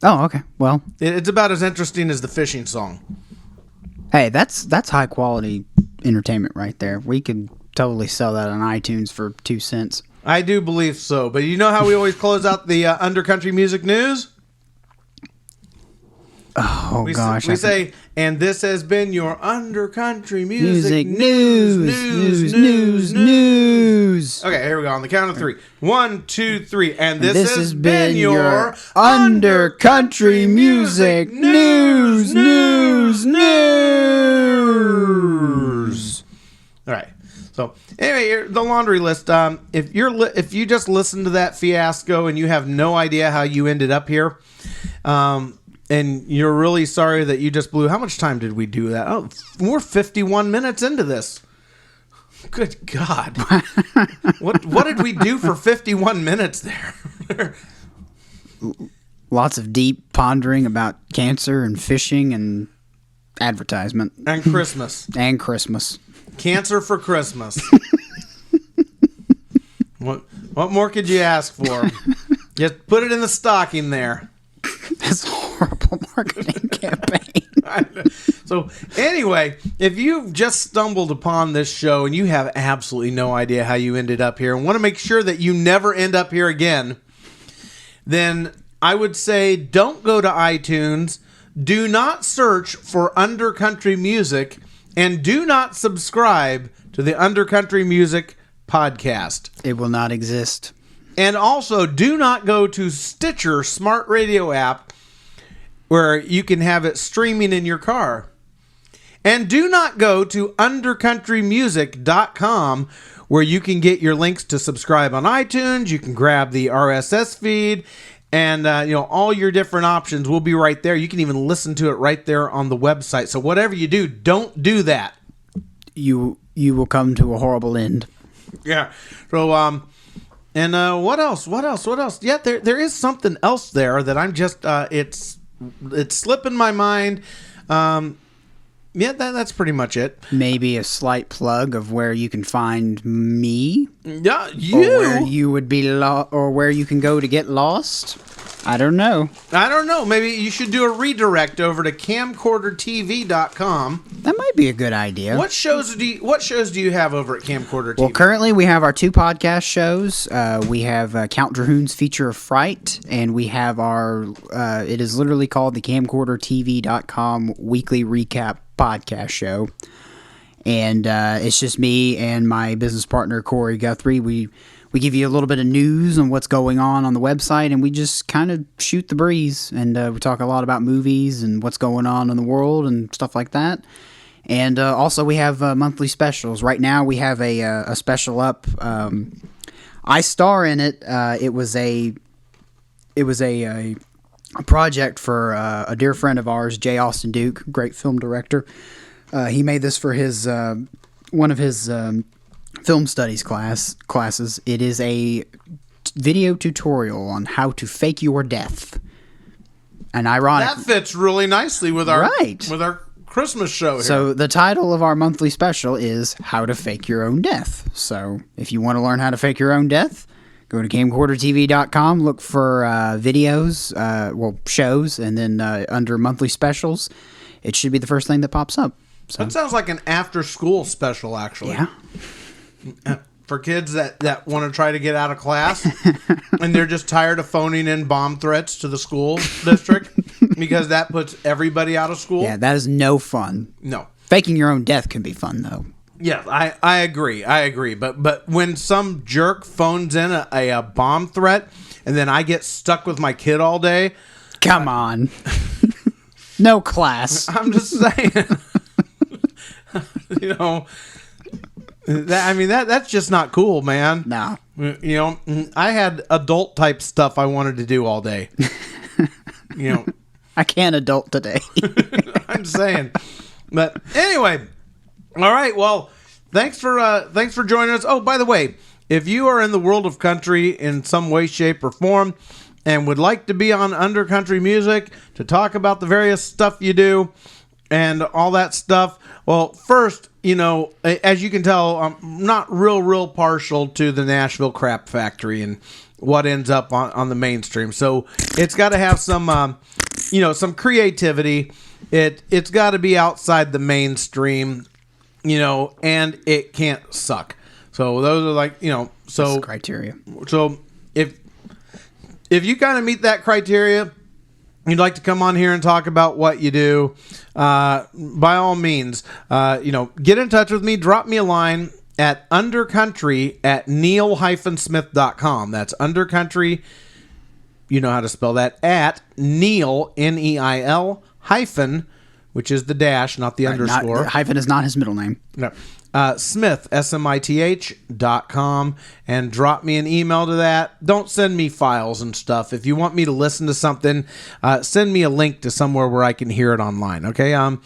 Oh, okay. Well. It's about as interesting as the fishing song. Hey, that's high quality entertainment right there. We could totally sell that on iTunes for 2 cents. I do believe so. But you know how we always close out the undercountry music news? Oh, gosh. We say, and this has been your undercountry music news. Okay, here we go. On the count of 3. 1, 2, 3. And this has been your undercountry music news. All right. So anyway, the laundry list. If you just listened to that fiasco and you have no idea how you ended up here, and you're really sorry that you just blew. How much time did we do that? Oh, we're 51 minutes into this. Good God. What did we do for 51 minutes there? Lots of deep pondering about cancer and fishing and advertisement. And Christmas. And Christmas. Cancer for Christmas. What more could you ask for? Just put it in the stocking there. That's a horrible marketing campaign. So anyway, if you've just stumbled upon this show and you have absolutely no idea how you ended up here and want to make sure that you never end up here again, then I would say don't go to iTunes, do not search for Undercountry Music, and do not subscribe to the Undercountry Music podcast. It will not exist. And also, do not go to Stitcher smart radio app where you can have it streaming in your car. And do not go to undercountrymusic.com where you can get your links to subscribe on iTunes. You can grab the RSS feed and all your different options will be right there. You can even listen to it right there on the website. So whatever you do, don't do that. You will come to a horrible end. Yeah. So, and what else? Yeah, there is something else there that I'm just it's slipping my mind. Yeah, that's pretty much it. Maybe a slight plug of where you can find me. Yeah, you. Or where you would be or where you can go to get lost. I don't know. Maybe you should do a redirect over to CAMCORDERTV.com. That might be a good idea. What shows do you have over at Camcorder TV? Well, currently we have our 2 podcast shows. We have Count Drahoon's Feature of Fright, and we have our, it is literally called the CamcorderTV.com Weekly Recap Podcast Show. And it's just me and my business partner, Corey Guthrie. We give you a little bit of news on what's going on the website, and we just kind of shoot the breeze. And we talk a lot about movies and what's going on in the world and stuff like that. And also we have monthly specials. Right now we have a special up. I star in it. It was a project for a dear friend of ours, J. Austin Duke, great film director. He made this for his one of his film studies classes. It is a video tutorial on how to fake your death. And ironically, that fits really nicely with our right. with our Christmas show here. So the title of our monthly special is How to Fake Your Own Death. So if you want to learn how to fake your own death, go to CamcorderTV.com, look for videos, shows, and then under monthly specials, it should be the first thing that pops up. So. That sounds like an after-school special, actually. Yeah. For kids that want to try to get out of class and they're just tired of phoning in bomb threats to the school district because that puts everybody out of school. Yeah, that is no fun. No. Faking your own death can be fun, though. Yeah, I agree. But when some jerk phones in a bomb threat and then I get stuck with my kid all day. Come on. No class. I'm just saying. That's just not cool, man. No. I had adult type stuff I wanted to do all day. I can't adult today. I'm saying. But anyway, all right. Well, thanks for joining us. Oh, by the way, if you are in the world of country in some way, shape, or form, and would like to be on Under Country Music to talk about the various stuff you do and all that stuff, well, first, as you can tell, I'm not real partial to the Nashville Crap Factory and what ends up on the mainstream. So it's got to have some, some creativity. It's got to be outside the mainstream, and it can't suck. So those are That's the criteria. So if you kind of meet that criteria, you'd like to come on here and talk about what you do, by all means, get in touch with me. Drop me a line at undercountry@neil-smith.com. That's undercountry. You know how to spell that. At Neil, Neil, hyphen, which is the dash, not the underscore. Hyphen is not his middle name. No. Smith, smith.com, and drop me an email to that. Don't send me files and stuff. If you want me to listen to something, send me a link to somewhere where I can hear it online. Okay. I'm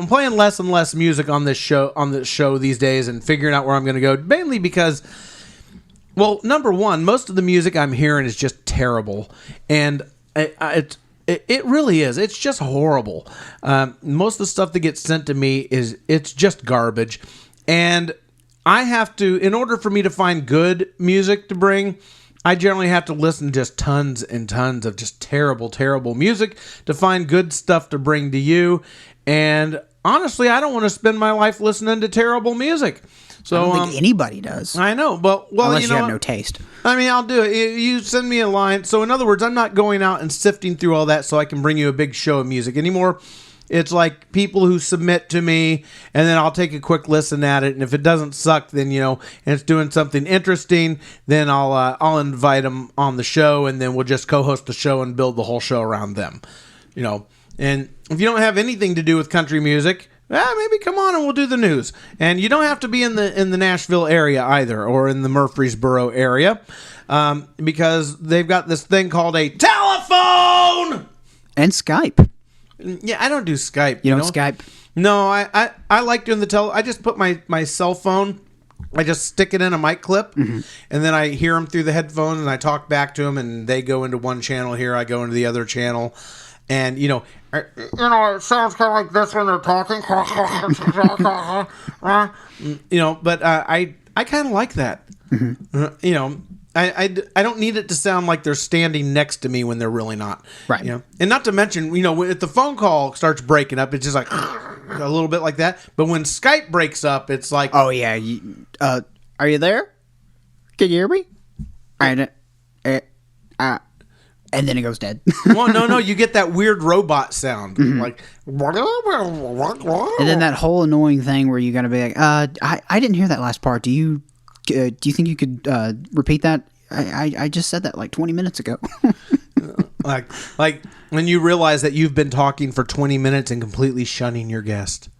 playing less and less music on this show these days and figuring out where I'm going to go, mainly because, well, number one, most of the music I'm hearing is just terrible, and it really is. It's just horrible. Most of the stuff that gets sent to me it's just garbage. And I have to, in order for me to find good music to bring, I generally have to listen to just tons and tons of just terrible music to find good stuff to bring to you. And honestly, I don't want to spend my life listening to terrible music. So, I don't think anybody does. I know, but unless you have no taste. I mean, I'll do it. You send me a line. So, in other words, I'm not going out and sifting through all that so I can bring you a big show of music anymore. It's like people who submit to me, and then I'll take a quick listen at it. And if it doesn't suck, then and it's doing something interesting, then I'll invite them on the show, and then we'll just co-host the show and build the whole show around them. And if you don't have anything to do with country music, maybe come on and we'll do the news. And you don't have to be in the Nashville area either, or in the Murfreesboro area, because they've got this thing called a telephone and Skype. Yeah, I don't do Skype. You don't Skype? No, I like doing the I just put my cell phone. I just stick it in a mic clip, and then I hear them through the headphones, and I talk back to them, and they go into one channel here. I go into the other channel. And, it sounds kind of like this when they're talking. But I kind of like that. I don't need it to sound like they're standing next to me when they're really not. Right. And not to mention, if the phone call starts breaking up, it's just like a little bit like that. But when Skype breaks up, it's like... Oh, yeah. Are you there? Can you hear me? And then it goes dead. Well, no, you get that weird robot sound, like. And then that whole annoying thing where you got to be like, I didn't hear that last part. Do you think you could repeat that? I just said that like 20 minutes ago. like when you realize that you've been talking for 20 minutes and completely shunning your guest.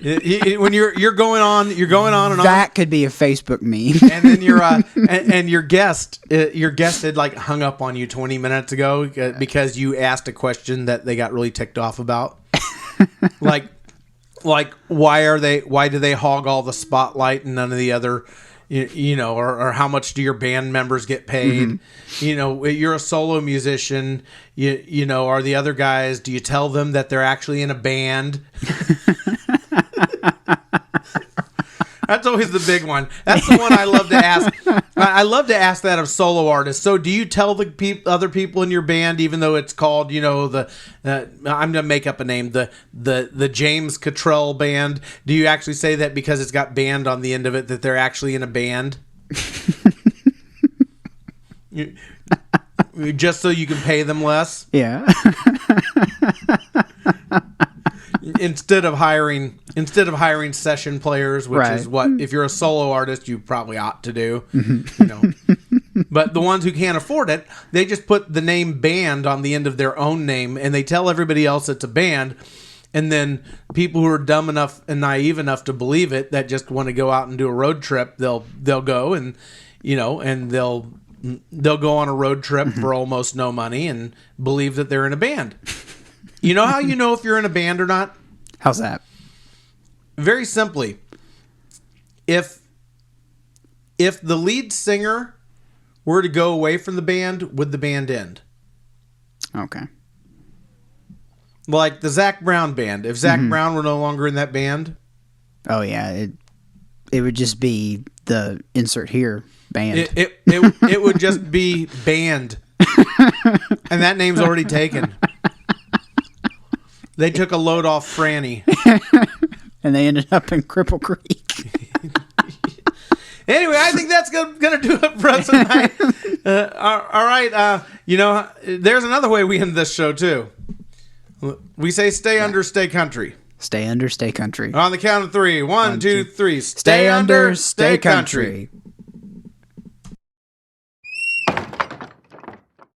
When you're going on and on. That could be a Facebook meme. And then and your guest had like hung up on you 20 minutes ago because you asked a question that they got really ticked off about. like why do they hog all the spotlight and none of the other, or how much do your band members get paid? You're a solo musician, are the other guys, do you tell them that they're actually in a band? That's always the big one. That's the one I love to ask. I love to ask that of solo artists. So do you tell the other people in your band, even though it's called, I'm going to make up a name, the James Cottrell Band, do you actually say that because it's got band on the end of it, that they're actually in a band? Just so you can pay them less? Yeah. Instead of hiring session players, which right. is what, if you're a solo artist, you probably ought to do. But the ones who can't afford it, they just put the name band on the end of their own name, and they tell everybody else it's a band. And then people who are dumb enough and naive enough to believe it, that just want to go out and do a road trip, they'll go and and they'll go on a road trip for almost no money and believe that they're in a band. You know how you know if you're in a band or not? How's that? Very simply, if the lead singer were to go away from the band, would the band end? Okay. Like the Zac Brown band. If Zac Brown were no longer in that band. Oh yeah, it would just be the insert here band. It would just be band. And that name's already taken. They took a load off Franny. And they ended up in Cripple Creek. Anyway, I think that's going to do it for us tonight. All right. There's another way we end this show, too. We say stay under, stay country. Stay under, stay country. On the count of three. One, two, three. Stay under, stay country.